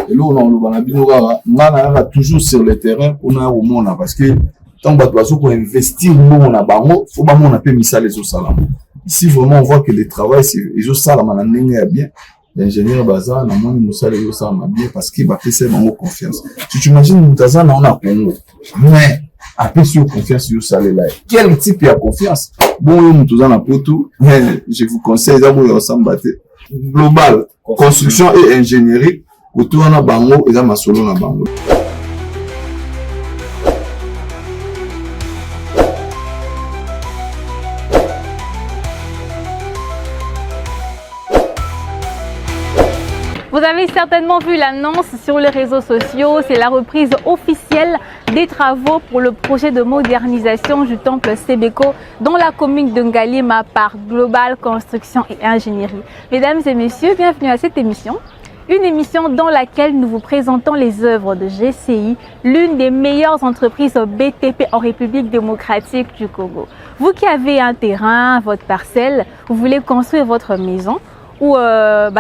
Et là, on a toujours sur le terrain pour au monde parce que tant que investir nous na bango, faut pas mon appel misal les salam. Ici vraiment on voit que le travail c'est les salam na ndenge bien. L'ingénieur bazar na moni misal les salam bien parce qu'il va faire bango confiance. Si tu imagines Mutaza na on a Congo. Mais après sur confiance yo salé là. Quel type de confiance? Bon yo Mutaza na poto, je vous conseille d'abord ensemble global construction et ingénierie autour na bango et ma solo na bango. Vous avez certainement vu l'annonce sur les réseaux sociaux, c'est la reprise officielle des travaux pour le projet de modernisation du temple Sébéco dans la commune de Ngalima par Global Construction et Ingénierie. Mesdames et messieurs, bienvenue à cette émission. Une émission dans laquelle nous vous présentons les œuvres de GCI, l'une des meilleures entreprises BTP en République démocratique du Congo. Vous qui avez un terrain, votre parcelle, vous voulez construire votre maison, ou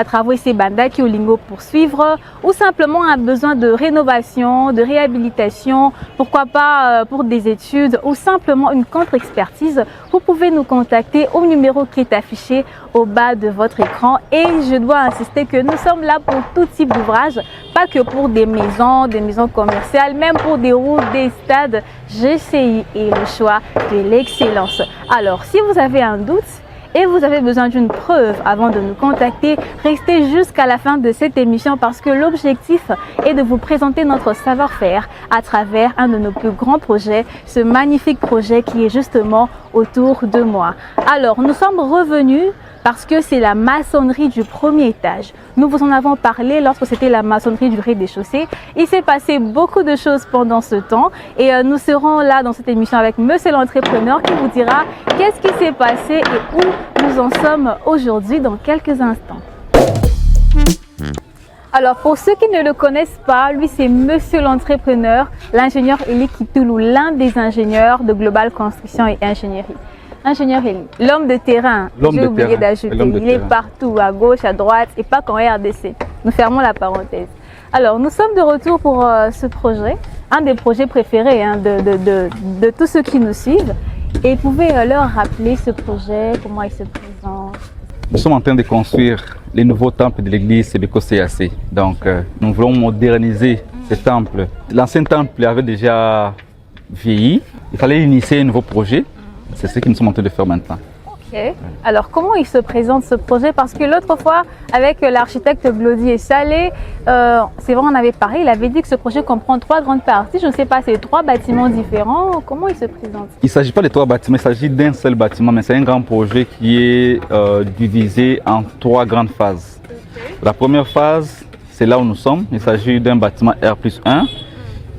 travaux et banda qui au lingo poursuivre, ou simplement un besoin de rénovation, de réhabilitation, pourquoi pas pour des études ou simplement une contre-expertise, vous pouvez nous contacter au numéro qui est affiché au bas de votre écran. Et je dois insister que nous sommes là pour tout type d'ouvrage, pas que pour des maisons commerciales, même pour des routes, des stades. GCI est le choix de l'excellence. Alors, si vous avez un doute, et vous avez besoin d'une preuve avant de nous contacter, restez jusqu'à la fin de cette émission parce que l'objectif est de vous présenter notre savoir-faire à travers un de nos plus grands projets, ce magnifique projet qui est justement autour de moi. Alors, nous sommes revenus parce que c'est la maçonnerie du premier étage. Nous vous en avons parlé lorsque c'était la maçonnerie du rez-de-chaussée. Il s'est passé beaucoup de choses pendant ce temps et nous serons là dans cette émission avec Monsieur l'entrepreneur qui vous dira qu'est-ce qui s'est passé et où nous en sommes aujourd'hui dans quelques instants. Alors pour ceux qui ne le connaissent pas, lui c'est Monsieur l'entrepreneur, l'ingénieur Eli Kitoulou, l'un des ingénieurs de Global Construction et Ingénierie. Ingénieur Eli, l'homme de terrain, j'ai oublié d'ajouter, il est partout, à gauche, à droite et pas qu'en RDC. Nous fermons la parenthèse. Alors, nous sommes de retour pour ce projet, un des projets préférés de tous ceux qui nous suivent. Et vous pouvez leur rappeler ce projet, comment il se présente? Nous sommes en train de construire les nouveaux temples de l'église Sébéco CAC. Donc, nous voulons moderniser ce temple. L'ancien temple avait déjà vieilli. Il fallait initier un nouveau projet. C'est ce que nous sommes en train de faire maintenant. Ok. Alors, comment il se présente ce projet? Parce que l'autre fois, avec l'architecte Glody Salé, c'est vrai, on avait parlé, il avait dit que ce projet comprend 3 grandes parties. Je ne sais pas, c'est 3 bâtiments différents. Comment il se présente? Il ne s'agit pas de 3 bâtiments, il s'agit d'un seul bâtiment, mais c'est un grand projet qui est divisé en 3 grandes phases. Okay. La première phase, c'est là où nous sommes. Il s'agit d'un bâtiment R+1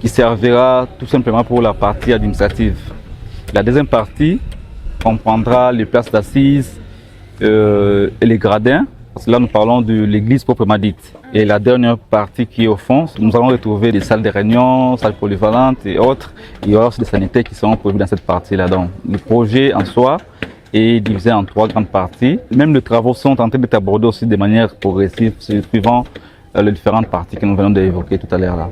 qui servira tout simplement pour la partie administrative. La deuxième partie comprendra les places d'assises et les gradins. Parce que là, nous parlons de l'église proprement dite. Et la dernière partie qui est au fond, nous allons retrouver des salles de réunion, salles polyvalentes et autres. Il y aura aussi des sanitaires qui seront prévus dans cette partie-là. Donc, le projet en soi est divisé en 3 grandes parties. Même les travaux sont en train d'être abordés aussi de manière progressive, suivant les différentes parties que nous venons d'évoquer tout à l'heure là.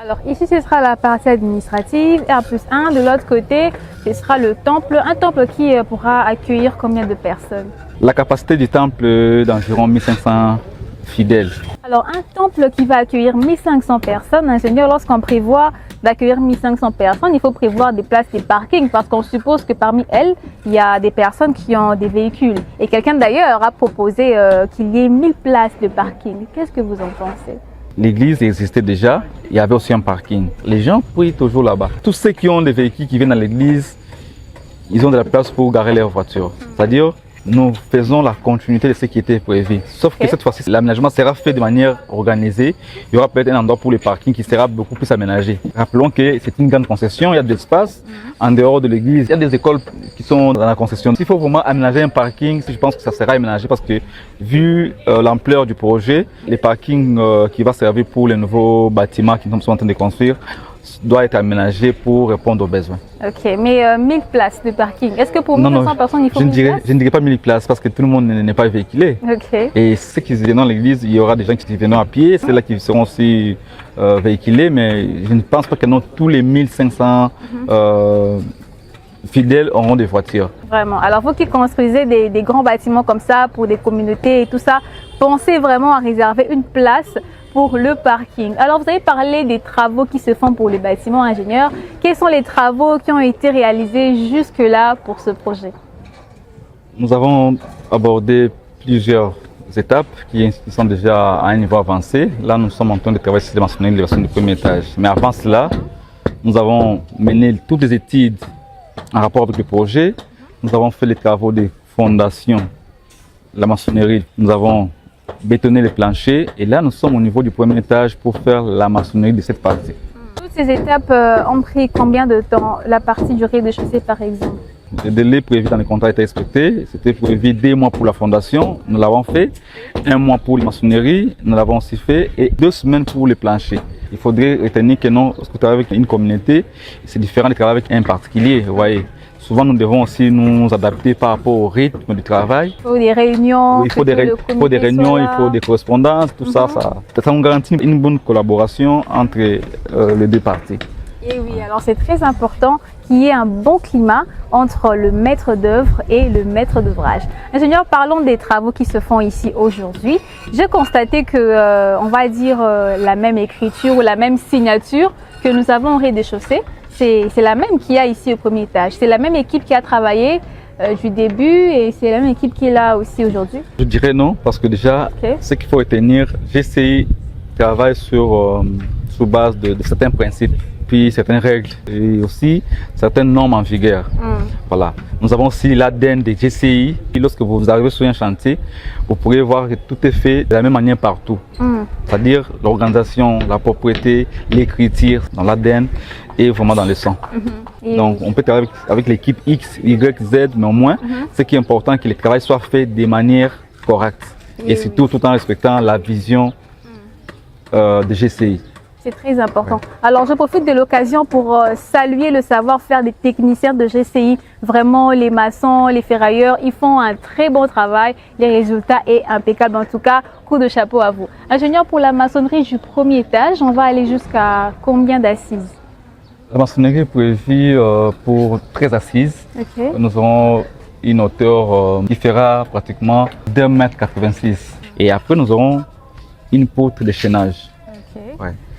Alors ici, ce sera la partie administrative, R+1. De l'autre côté, ce sera le temple. Un temple qui pourra accueillir combien de personnes? La capacité du temple est d'environ 1500 fidèles. Alors un temple qui va accueillir 1500 personnes, ingénieur, lorsqu'on prévoit d'accueillir 1500 personnes, il faut prévoir des places, des parkings, parce qu'on suppose que parmi elles, il y a des personnes qui ont des véhicules. Et quelqu'un d'ailleurs a proposé qu'il y ait 1000 places de parking. Qu'est-ce que vous en pensez? L'église existait déjà, il y avait aussi un parking. Les gens prient toujours là-bas. Tous ceux qui ont des véhicules qui viennent à l'église, ils ont de la place pour garer leurs voitures. C'est-à-dire, nous faisons la continuité de ce qui était prévu. Sauf que cette fois-ci, l'aménagement sera fait de manière organisée. Il y aura peut-être un endroit pour les parkings qui sera beaucoup plus aménagé. Rappelons que c'est une grande concession, il y a de l'espace en dehors de l'église. Il y a des écoles qui sont dans la concession. S'il faut vraiment aménager un parking, je pense que ça sera aménagé parce que vu l'ampleur du projet, les parkings qui vont servir pour les nouveaux bâtiments que nous sommes en train de construire doit être aménagé pour répondre aux besoins. Ok, mais 1000 places de parking, est-ce que pour 1500 personnes, il faut 1000 places? Je ne dirais pas 1000 places parce que tout le monde n'est pas véhiculé. Ok. Et ceux qui viennent dans l'église, il y aura des gens qui viennent à pied, ceux-là qui seront aussi véhiculés, mais je ne pense pas que non, tous les 1500 fidèles auront des voitures. Vraiment. Alors, vous qui construisez des grands bâtiments comme ça pour des communautés et tout ça, pensez vraiment à réserver une place pour le parking. Alors, vous avez parlé des travaux qui se font pour les bâtiments ingénieurs. Quels sont les travaux qui ont été réalisés jusque-là pour ce projet? Nous avons abordé plusieurs étapes qui sont déjà à un niveau avancé. Là, nous sommes en train de travailler sur les maçonneries du premier étage. Mais avant cela, nous avons mené toutes les études en rapport avec le projet. Nous avons fait les travaux de fondation, la maçonnerie. Nous avons bétonné les planchers et là, nous sommes au niveau du premier étage pour faire la maçonnerie de cette partie. Toutes ces étapes ont pris combien de temps? La partie du rez-de-chaussée, par exemple? Le délai prévu dans le contrat était respecté. C'était prévu 2 mois pour la fondation, nous l'avons fait. 1 mois pour la maçonnerie, nous l'avons aussi fait. Et 2 semaines pour les planchers. Il faudrait retenir que non, lorsque vous travaillez avec une communauté, c'est différent de travailler avec un particulier. Vous voyez. Souvent, nous devons aussi nous adapter par rapport au rythme du travail. Il faut des réunions. Il faut des réunions, il faut des correspondances, tout ça nous garantit une bonne collaboration entre les deux parties. Et oui, alors c'est très important qu'il y ait un bon climat entre le maître d'œuvre et le maître d'ouvrage. Ingénieur, parlons des travaux qui se font ici aujourd'hui. J'ai constaté que, on va dire, la même écriture ou la même signature que nous avons au rez-de-chaussée, c'est la même qu'il y a ici au premier étage. C'est la même équipe qui a travaillé du début et c'est la même équipe qui est là aussi aujourd'hui? Je dirais non, parce que déjà, ce qu'il faut retenir, GCI travaille sur base de certains principes, puis certaines règles et aussi certaines normes en vigueur. Voilà. Nous avons aussi l'ADN des GCI. Et lorsque vous arrivez sur un chantier, vous pourrez voir que tout est fait de la même manière partout. C'est-à-dire l'organisation, la propriété, l'écriture dans l'ADN et vraiment dans le sang. Donc on peut travailler avec l'équipe X, Y, Z, mais au moins, ce qui est important, c'est que le travail soit fait de manière correcte. Et surtout tout en respectant la vision de GCI. C'est très important. Alors, je profite de l'occasion pour saluer le savoir-faire des techniciens de GCI. Vraiment, les maçons, les ferrailleurs, ils font un très bon travail. Les résultats sont impeccables. En tout cas, coup de chapeau à vous. Ingénieur, pour la maçonnerie du premier étage, on va aller jusqu'à combien d'assises? La maçonnerie est prévue pour 13 assises. Nous aurons une hauteur qui fera pratiquement 2,86 m. Et après, nous aurons une poutre de chaînage.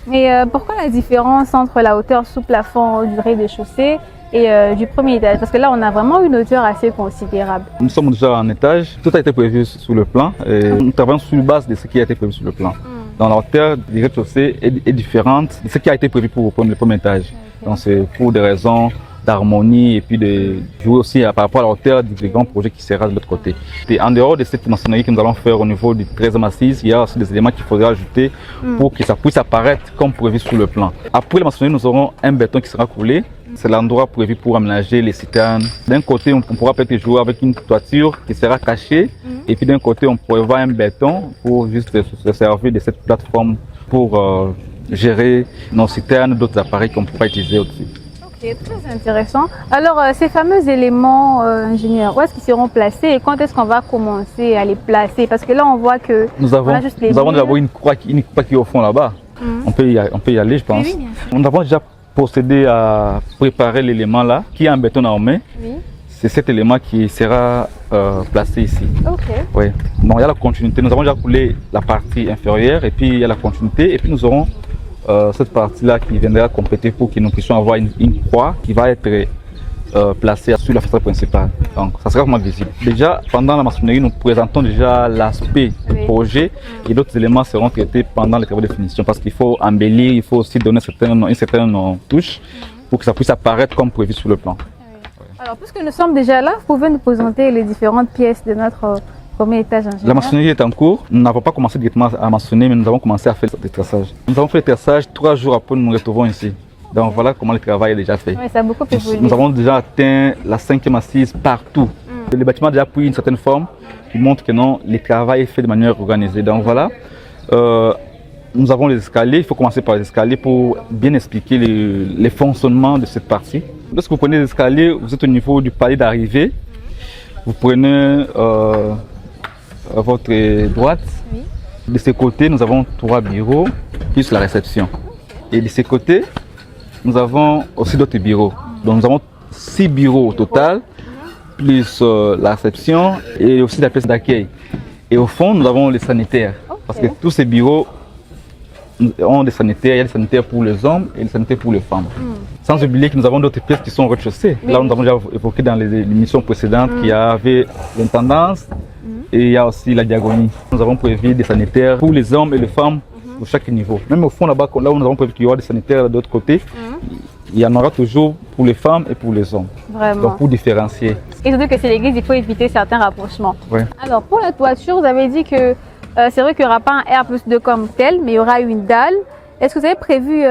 Mais pourquoi la différence entre la hauteur sous plafond du rez-de-chaussée et du premier étage? Parce que là, on a vraiment une hauteur assez considérable. Nous sommes déjà en étage, tout a été prévu sur le plan et nous travaillons sur base de ce qui a été prévu sur le plan. Donc la hauteur du rez-de-chaussée est différente de ce qui a été prévu pour le premier étage. Donc c'est pour des raisons d'harmonie et puis de jouer aussi par rapport à la hauteur du grand projet qui sera de l'autre côté. Et en dehors de cette maçonnerie que nous allons faire au niveau du 13e assise, il y a aussi des éléments qu'il faudra ajouter pour que ça puisse apparaître comme prévu sur le plan. Après la maçonnerie, nous aurons un béton qui sera coulé. C'est l'endroit prévu pour aménager les citernes. D'un côté, on pourra peut-être jouer avec une toiture qui sera cachée. Et puis d'un côté, on prévoit un béton pour juste se servir de cette plateforme pour gérer nos citernes, d'autres appareils qu'on pourra utiliser au-dessus. Très intéressant. Alors, ces fameux éléments, ingénieurs, où est-ce qu'ils seront placés et quand est-ce qu'on va commencer à les placer? Parce que là, on voit que nous avons d'abord une croix qui est au fond là-bas. On peut y aller, je pense. Oui, nous avons déjà procédé à préparer l'élément là, qui est en béton armé. C'est cet élément qui sera placé ici. Oui. Donc, il y a la continuité. Nous avons déjà coulé la partie inférieure et puis il y a la continuité. Et puis nous aurons cette partie-là qui viendra compléter pour que nous puissions avoir une croix qui va être placée sur la façade principale. Donc ça sera vraiment visible. Déjà, pendant la maçonnerie, nous présentons déjà l'aspect du projet et d'autres éléments seront traités pendant les travaux de finition parce qu'il faut embellir, il faut aussi donner une certaine touche pour que ça puisse apparaître comme prévu sur le plan. Alors, puisque nous sommes déjà là, vous pouvez nous présenter les différentes pièces de notre premier étage ingénieur? La maçonnerie est en cours. Nous n'avons pas commencé directement à maçonner, mais nous avons commencé à faire le traçage. Nous avons fait le traçage 3 jours après nous nous retrouvons ici. Donc voilà comment le travail est déjà fait. Oui, ça a beaucoup évolué. Nous avons déjà atteint la 5e assise partout. Le bâtiment a déjà pris une certaine forme qui montre que non, le travail est fait de manière organisée. Donc voilà. nous avons les escaliers. Il faut commencer par les escaliers pour bien expliquer les fonctionnements de cette partie. Lorsque vous prenez les escaliers, vous êtes au niveau du palier d'arrivée. Vous prenez à votre droite. Oui. De ce côté, nous avons 3 bureaux, plus la réception. Et de ce côté, nous avons aussi d'autres bureaux. Donc nous avons 6 bureaux au total, plus la réception et aussi la pièce d'accueil. Et au fond, nous avons les sanitaires. Parce que tous ces bureaux ont des sanitaires. Il y a des sanitaires pour les hommes et des sanitaires pour les femmes. Sans oublier que nous avons d'autres pièces qui sont au rez-de-chaussée. Là, nous avons déjà évoqué dans les émissions précédentes qu'il y avait l'intendance et il y a aussi la diagonie. Nous avons prévu des sanitaires pour les hommes et les femmes pour chaque niveau. Même au fond, là-bas, là où nous avons prévu qu'il y aura des sanitaires de l'autre côté, il y en aura toujours pour les femmes et pour les hommes. Vraiment. Donc, pour différencier. Et surtout que c'est l'église, il faut éviter certains rapprochements. Ouais. Alors, pour la toiture, vous avez dit que c'est vrai qu'il n'y aura pas un R+2 comme tel, mais il y aura une dalle. Est-ce que vous avez prévu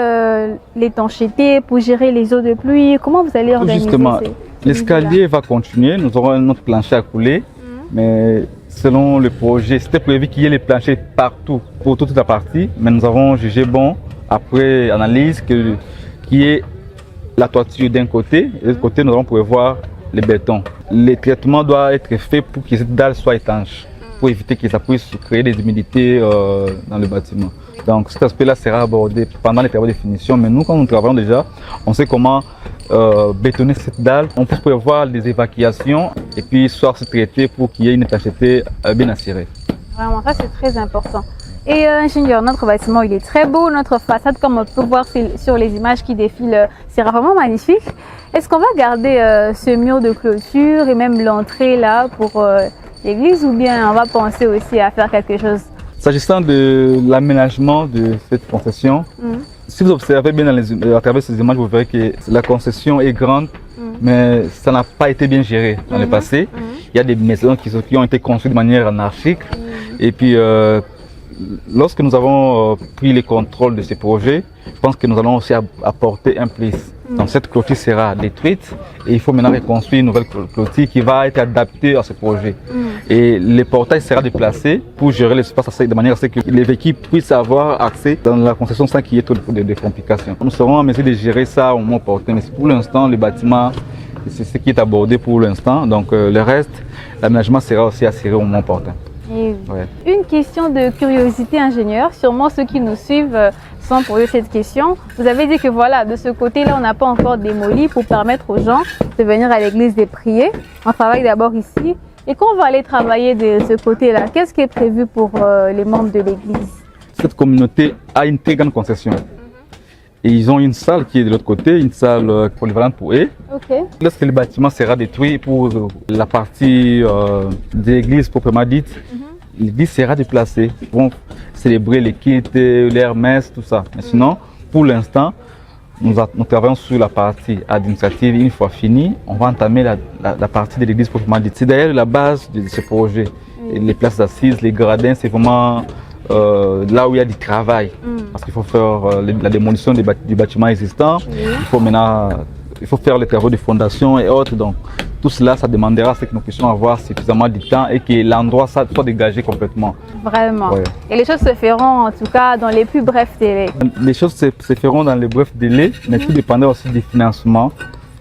l'étanchéité pour gérer les eaux de pluie? Comment vous allez organiser? Justement, l'escalier va continuer. Nous aurons un autre plancher à couler. Mais selon le projet, c'était prévu qu'il y ait les planchers partout, pour toute la partie. Mais nous avons jugé bon, après analyse, qu'il y ait la toiture d'un côté. Et de l'autre côté, nous allons prévoir les bétons. Le traitement doit être fait pour que cette dalle soit étanche, pour éviter que ça puisse créer des humidités dans le bâtiment. Donc cet aspect-là sera abordé pendant les périodes de finition. Mais nous, quand nous travaillons déjà, on sait comment bétonner cette dalle. On peut prévoir des évacuations et puis soit se traiter pour qu'il y ait une étanchéité bien assurée. Vraiment, ça c'est très important. Et ingénieur, notre bâtiment il est très beau, notre façade comme on peut voir sur les images qui défilent, c'est vraiment magnifique. Est-ce qu'on va garder ce mur de clôture et même l'entrée là pour l'église ou bien on va penser aussi à faire quelque chose? S'agissant de l'aménagement de cette concession, si vous observez bien à travers ces images, vous verrez que la concession est grande, mais ça n'a pas été bien géré dans le passé. Il y a des maisons qui ont été construites de manière anarchique. Et puis, lorsque nous avons pris le contrôle de ces projets, je pense que nous allons aussi apporter un plus. Donc cette clôture sera détruite et il faut maintenant reconstruire une nouvelle clôture qui va être adaptée à ce projet. Et le portail sera déplacé pour gérer l'espace de manière à ce que les véhicules puissent avoir accès dans la concession sans qu'il y ait trop de complications. Nous serons en mesure de gérer ça au moment opportun. Mais pour l'instant, le bâtiment, c'est ce qui est abordé pour l'instant. Donc le reste, l'aménagement sera aussi assuré au moment opportun. Ouais. Une question de curiosité ingénieur, sûrement ceux qui nous suivent sans poser cette question. Vous avez dit que voilà, de ce côté-là, on n'a pas encore démoli pour permettre aux gens de venir à l'église et prier. On travaille d'abord ici. Et quand on va aller travailler de ce côté-là, qu'est-ce qui est prévu pour les membres de l'église? Cette communauté a une très grande concession. Et ils ont une salle qui est de l'autre côté, une salle polyvalente pour eux. Lorsque le bâtiment sera détruit pour la partie de l'église proprement dite, l'église sera déplacée. Ils vont célébrer les cultes, les messes, tout ça. Mais sinon, pour l'instant, nous travaillons sur la partie administrative. Une fois fini, on va entamer la partie de l'église proprement dite. C'est d'ailleurs la base de ce projet. Et les places assises, les gradins, c'est vraiment là où il y a du travail. Parce qu'il faut faire la démolition du bâtiment existant. Il faut faire les travaux de fondation et autres. Donc, tout cela, ça demandera que nous puissions avoir suffisamment de temps et que l'endroit soit dégagé complètement. Vraiment. Ouais. Et les choses se feront en tout cas dans les plus brefs délais. Les choses se feront dans les brefs délais, mais tout dépendra aussi du financement.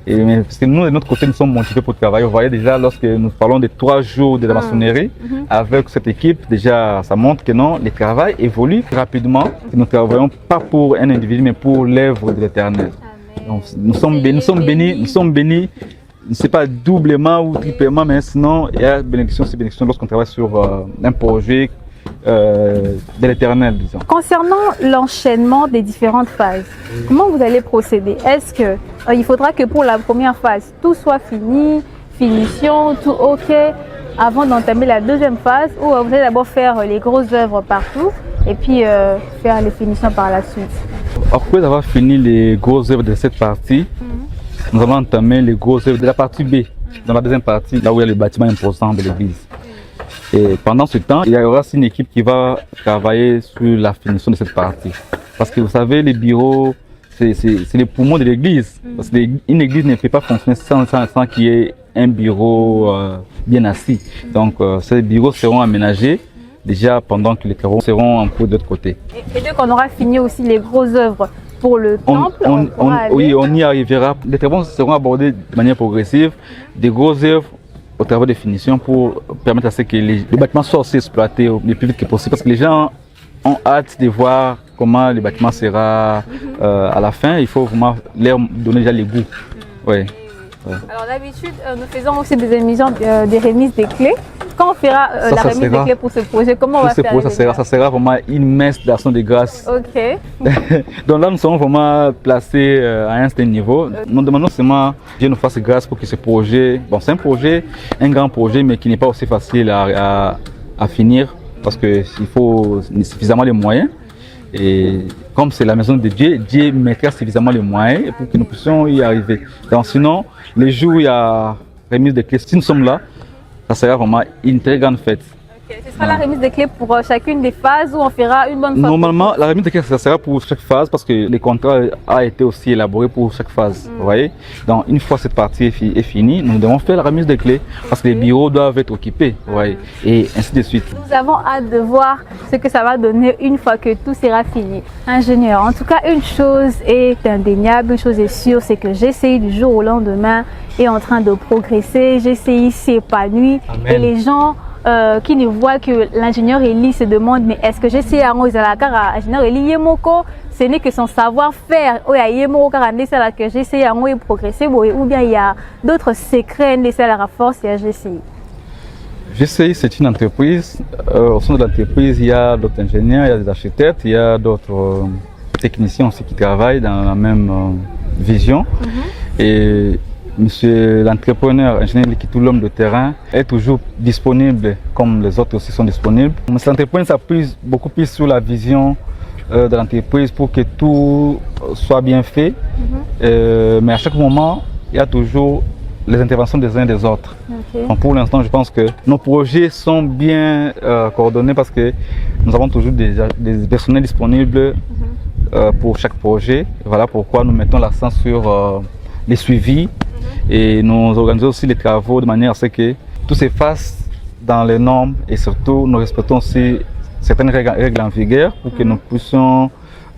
Parce que nous, de notre côté, nous sommes motivés pour travailler. Vous voyez déjà, lorsque nous parlons de 3 jours de la maçonnerie, avec cette équipe, déjà, ça montre que non, le travail évolue rapidement. Nous ne travaillons pas pour un individu, mais pour l'œuvre de l'Éternel. Nous sommes bénis, je ne sais pas doublement ou triplement, mais sinon, il y a bénédiction sur bénédiction lorsqu'on travaille sur un projet de l'Éternel, disons. Concernant l'enchaînement des différentes phases, comment vous allez procéder? Est-ce que il faudra que pour la première phase, tout soit fini, finition, tout OK, avant d'entamer la deuxième phase, ou vous allez d'abord faire les grosses œuvres partout et puis faire les finitions par la suite? Après avoir fini les grosses œuvres de cette partie, nous allons entamer les grosses œuvres de la partie B, dans la deuxième partie, là où il y a le bâtiment imposant de l'église. Et pendant ce temps, il y aura aussi une équipe qui va travailler sur la finition de cette partie. Parce que vous savez, les bureaux, c'est les poumons de l'église. Parce qu'une église ne peut pas fonctionner sans qu'il y ait un bureau bien assis. Donc, ces bureaux seront aménagés déjà pendant que les travaux seront en cours de l'autre côté. Et dès qu'on aura fini aussi les grosses œuvres pour le temple, oui, on y arrivera. Les travaux seront abordés de manière progressive, des grosses œuvres au travail de finition pour permettre à ce que les bâtiments soient aussi exploités le plus vite que possible, parce que les gens ont hâte de voir comment le bâtiment sera à la fin. Il faut vraiment leur donner déjà les goûts. Ouais. Ouais. Alors d'habitude, nous faisons aussi des émissions, des remises des clés. Quand on fera la remise des clés pour ce projet, comment on va faire? Ça sera vraiment une immense d'action de grâce. Ok. Donc là, nous sommes vraiment placés à un certain niveau. Nous demandons seulement que Dieu nous fasse grâce pour que ce projet, bon, c'est un projet, un grand projet, mais qui n'est pas aussi facile à finir parce qu'il faut suffisamment de moyens. Et comme c'est la maison de Dieu, Dieu mettra suffisamment de moyens pour que nous puissions y arriver. Donc sinon, les jours où il y a remise des clés, si nous sommes là, ça sera vraiment une très grande fête. Okay. Ce sera la remise des clés pour chacune des phases ou on fera une bonne fois? Normalement, la remise des clés, ça sera pour chaque phase parce que le contrat a été aussi élaboré pour chaque phase. Vous voyez? Donc, une fois cette partie est finie, nous devons faire la remise des clés parce que les bureaux doivent être occupés. Vous voyez? Et ainsi de suite. Nous avons hâte de voir ce que ça va donner une fois que tout sera fini. Ingénieur, en tout cas, une chose est indéniable, une chose est sûre, c'est que GCI du jour au lendemain est en train de progresser. GCI s'épanouit et les gens qui ne voient que l'ingénieur Eli se demandent mais est-ce que GCI a un ingénieur Eli Yemoko? Ce n'est que son savoir-faire que GCI a progressé ou bien il y a d'autres secrets de la force et à GCI? GCI, c'est une entreprise. Au sein de l'entreprise, il y a d'autres ingénieurs, il y a des architectes, il y a d'autres techniciens aussi qui travaillent dans la même vision. Et monsieur l'entrepreneur, ingénieur Likitou, l'homme de terrain, est toujours disponible comme les autres aussi sont disponibles. Monsieur l'entrepreneur s'appuie beaucoup plus sur la vision de l'entreprise pour que tout soit bien fait. Mais à chaque moment, il y a toujours les interventions des uns et des autres. Donc pour l'instant, je pense que nos projets sont bien coordonnés parce que nous avons toujours des personnels disponibles pour chaque projet. Voilà pourquoi nous mettons l'accent sur les suivis et nous organisons aussi les travaux de manière à ce que tout se fasse dans les normes et surtout nous respectons aussi certaines règles en vigueur pour que nous puissions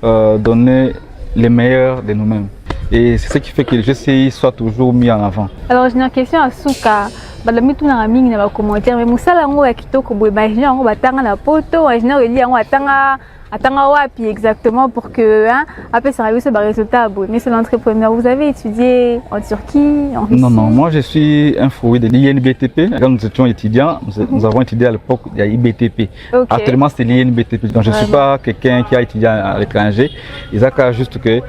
donner les meilleurs de nous-mêmes. Et c'est ce qui fait que le GCI soit toujours mis en avant. Alors, j'ai une question à Souka. Balami tout na mingi na commentaire mais musala ngo ya kitoko boye ba ingénieur ngo batanga na poto ingénieur Eli ngo atanga wapi exactement pour que après ça arrive ce résultat boye. Mais c'est l'entrepreneur, vous avez étudié en Turquie, en Russie? Non, moi je suis un fruit de l'INBTP. Quand nous étions étudiants, nous avons étudié à l'époque il y a IBTP. Actuellement c'est l'INBTP. Donc je ne suis pas quelqu'un qui a étudié à l'étranger. Il a juste que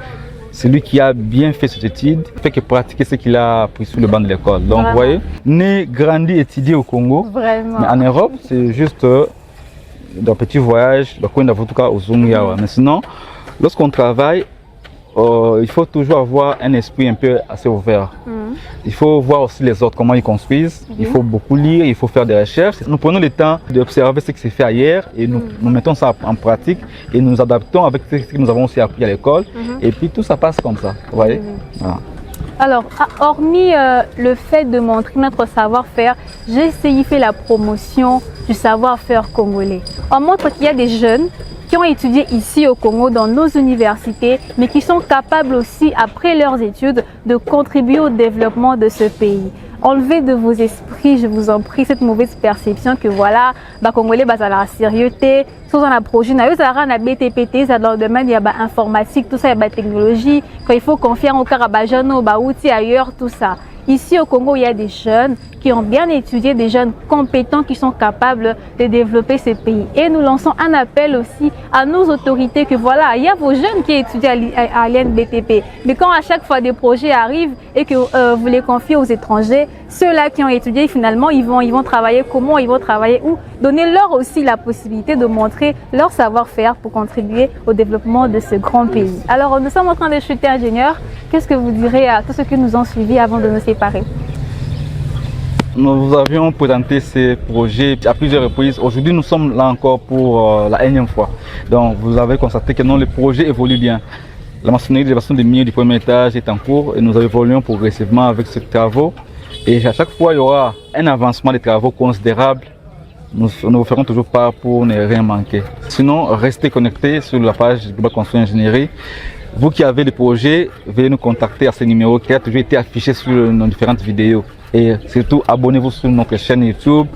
celui qui a bien fait cette étude fait que pratiquer ce qu'il a appris sur le banc de l'école. Donc, vraiment, vous voyez, né, grandi, étudié au Congo. Vraiment. Mais en Europe, c'est juste un petit voyage, en tout cas au Zungiawa. Mais sinon, lorsqu'on travaille, il faut toujours avoir un esprit un peu assez ouvert. Il faut voir aussi les autres, comment ils construisent. Il faut beaucoup lire, il faut faire des recherches. Nous prenons le temps d'observer ce qui s'est fait ailleurs et nous mettons ça en pratique et nous adaptons avec ce que nous avons aussi appris à l'école. Et puis tout ça passe comme ça. Vous voyez? Voilà. Alors, hormis le fait de montrer notre savoir-faire, GCI fait la promotion du savoir-faire congolais. On montre qu'il y a des jeunes qui ont étudié ici au Congo dans nos universités, mais qui sont capables aussi, après leurs études, de contribuer au développement de ce pays. Enlevez de vos esprits, je vous en prie, cette mauvaise perception que voilà, les Congolais sont la sérieuxité, sont dans la projet, ils sont dans la BTPT, dans le domaine, il y a l'informatique, tout ça, il y a la technologie, quand il faut confier au Karabajano, aux outils ailleurs, tout ça. Ici au Congo, il y a des jeunes qui ont bien étudié, des jeunes compétents qui sont capables de développer ce pays. Et nous lançons un appel aussi à nos autorités que voilà, il y a vos jeunes qui étudient à l'INBTP. Mais quand à chaque fois des projets arrivent et que vous les confiez aux étrangers, ceux-là qui ont étudié finalement, ils vont travailler comment, ils vont travailler où. Donnez-leur aussi la possibilité de montrer leur savoir-faire pour contribuer au développement de ce grand pays. Alors nous sommes en train de chuter ingénieur. Qu'est-ce que vous direz à tous ceux qui nous ont suivis avant de nous séparer? Nous avions présenté ces projets à plusieurs reprises. Aujourd'hui, nous sommes là encore pour la énième fois. Donc, vous avez constaté que non, le projet évolue bien. La maçonnerie d'élévation des murs du premier étage est en cours et nous évoluons progressivement avec ces travaux. Et à chaque fois, il y aura un avancement des travaux considérable nous vous ferons toujours part pour ne rien manquer. Sinon, restez connectés sur la page Global Construction Ingénierie. Vous qui avez des projets, veuillez nous contacter à ce numéro qui a toujours été affiché sur nos différentes vidéos. Et surtout, abonnez-vous sur notre chaîne YouTube,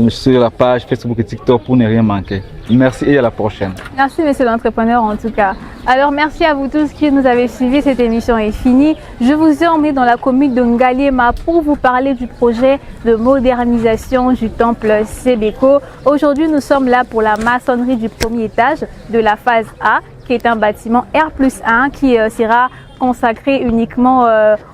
sur la page Facebook et TikTok pour ne rien manquer. Merci et à la prochaine. Merci monsieur l'entrepreneur en tout cas. Alors merci à vous tous qui nous avez suivis, cette émission est finie. Je vous ai emmené dans la commune de Ngaliema pour vous parler du projet de modernisation du temple Sebeko. Aujourd'hui nous sommes là pour la maçonnerie du premier étage de la phase A, qui est un bâtiment R+1 qui sera consacré uniquement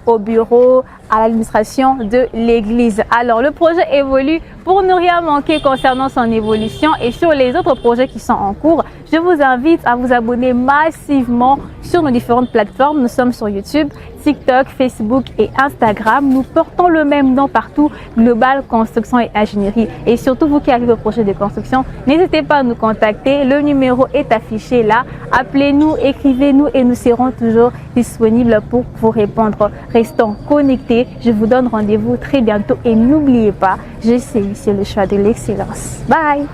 au bureau, à l'administration de l'église. Alors le projet évolue. Pour ne rien manquer concernant son évolution et sur les autres projets qui sont en cours, je vous invite à vous abonner massivement sur nos différentes plateformes. Nous sommes sur YouTube, TikTok, Facebook et Instagram. Nous portons le même nom partout, Global Construction et Ingénierie. Et surtout, vous qui avez vos projets de construction, n'hésitez pas à nous contacter. Le numéro est affiché là. Appelez-nous, écrivez-nous et nous serons toujours disponibles pour vous répondre. Restons connectés. Je vous donne rendez-vous très bientôt et n'oubliez pas, je sais, c'est le choix de l'excellence. Bye!